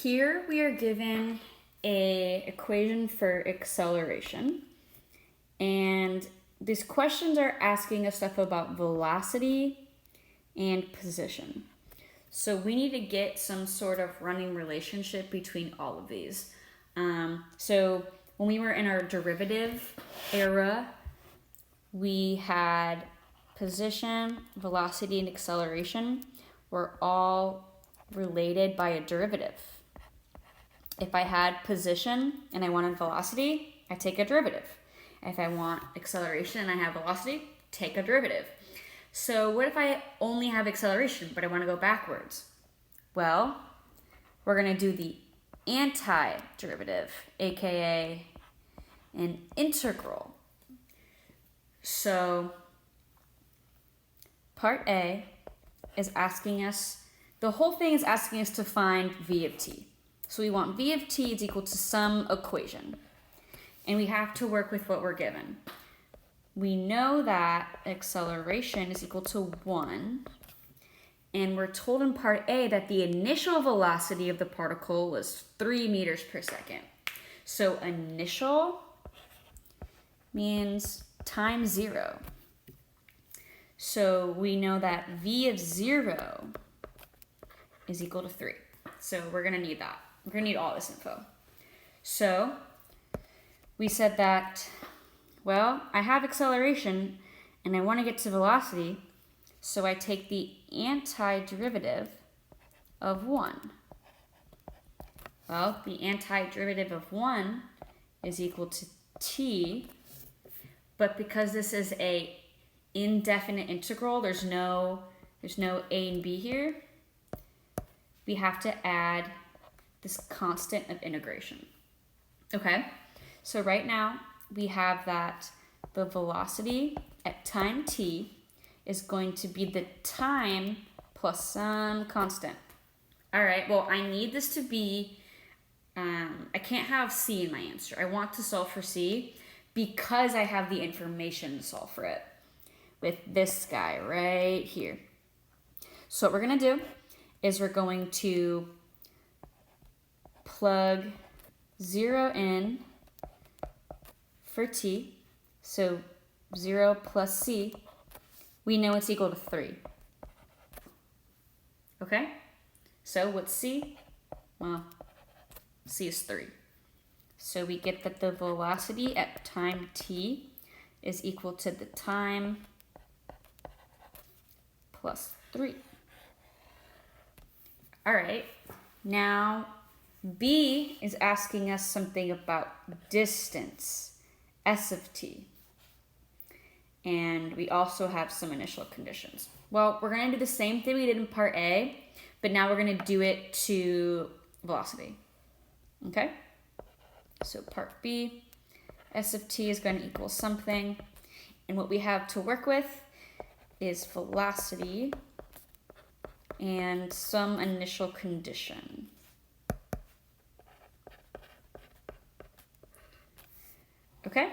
Here we are given a equation for acceleration, and these questions are asking us stuff about velocity and position. So we need to get some sort of running relationship between all of these. So when we were in our derivative era, we had position, velocity, and acceleration were all related by a derivative. If I had position and I wanted velocity, I take a derivative. If I want acceleration and I have velocity, take a derivative. So what if I only have acceleration, but I want to go backwards? Well, we're going to do the antiderivative, aka an integral. So part A is asking us, the whole thing is asking us to find v of t. So we want v of t is equal to some equation. And we have to work with what we're given. We know that acceleration is equal to 1. And we're told in part A that the initial velocity of the particle was 3 meters per second. So initial means time 0. So we know that v of 0 is equal to 3. So we're going to need that. We're going to need all this info. So we said that, well, I have acceleration and I want to get to velocity, so I take the antiderivative of 1. Well, the antiderivative of 1 is equal to t, but because this is a indefinite integral, there's no a and b here, we have to add this constant of integration. Okay, so right now we have that the velocity at time t is going to be the time plus some constant. All right, well, I need this to be, I can't have c in my answer. I want to solve for c because I have the information to solve for it with this guy right here. So what we're going to do is we're going to plug 0 in for t, so 0 plus c, we know it's equal to 3. Okay? So what's c? Well, c is 3. So we get that the velocity at time t is equal to the time plus 3. All right, now B is asking us something about distance, s of t. And we also have some initial conditions. Well, we're going to do the same thing we did in part A, but now we're going to do it to velocity. Okay? So part B, s of t is going to equal something. And what we have to work with is velocity and some initial condition. Okay,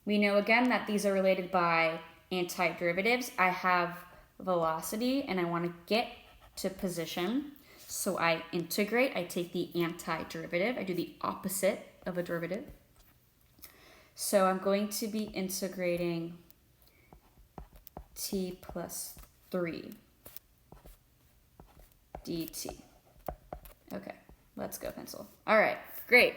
we know again that these are related by antiderivatives. I have velocity and I want to get to position. So I integrate, I take the antiderivative, I do the opposite of a derivative. So I'm going to be integrating t plus 3 dt. Okay, let's go pencil. All right, great.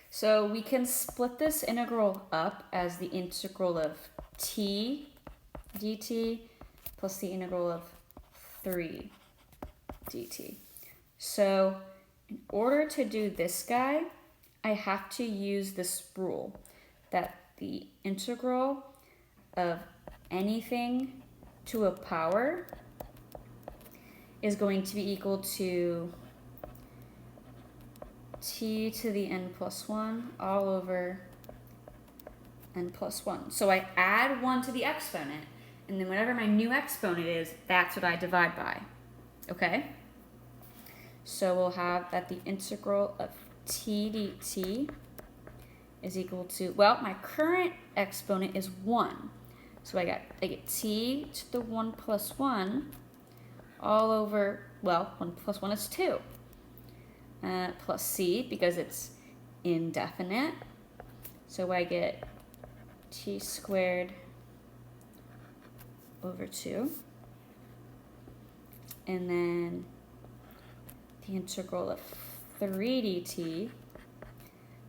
So we can split this integral up as the integral of t dt plus the integral of 3 dt. So in order to do this guy, I have to use this rule that the integral of anything to a power is going to be equal to t to the n plus 1 all over n plus 1. So I add 1 to the exponent, and then whatever my new exponent is, that's what I divide by. Okay? So we'll have that the integral of t dt is equal to, well, my current exponent is 1. So I get t to the 1 plus 1 all over, well, 1 plus 1 is 2. plus c because it's indefinite. So I get t squared over 2. And then the integral of 3 dt.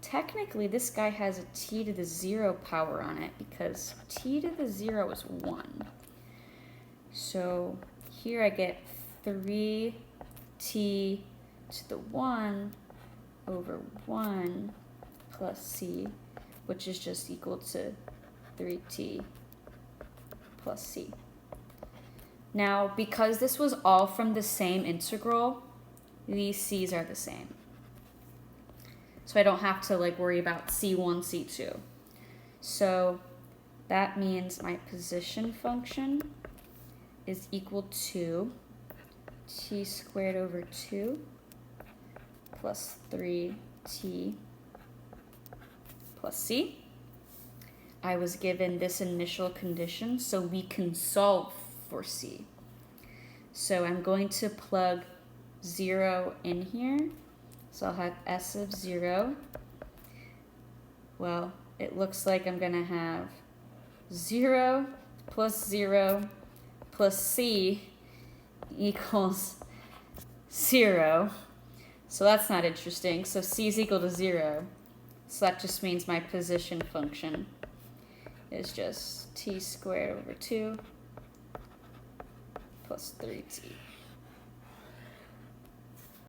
Technically, this guy has a t to the 0 power on it because t to the 0 is 1. So here I get 3t to the 1 over 1 plus c, which is just equal to 3t plus c. Now, because this was all from the same integral, these c's are the same. So I don't have to like worry about c1, c2. So that means my position function is equal to t squared over 2 plus 3t plus c. I was given this initial condition, so we can solve for c. So I'm going to plug 0 in here. So I'll have s of 0. Well, it looks like I'm going to have 0 plus 0 plus c equals 0. So that's not interesting. So c is equal to 0. So that just means my position function is just t squared over 2 plus 3t.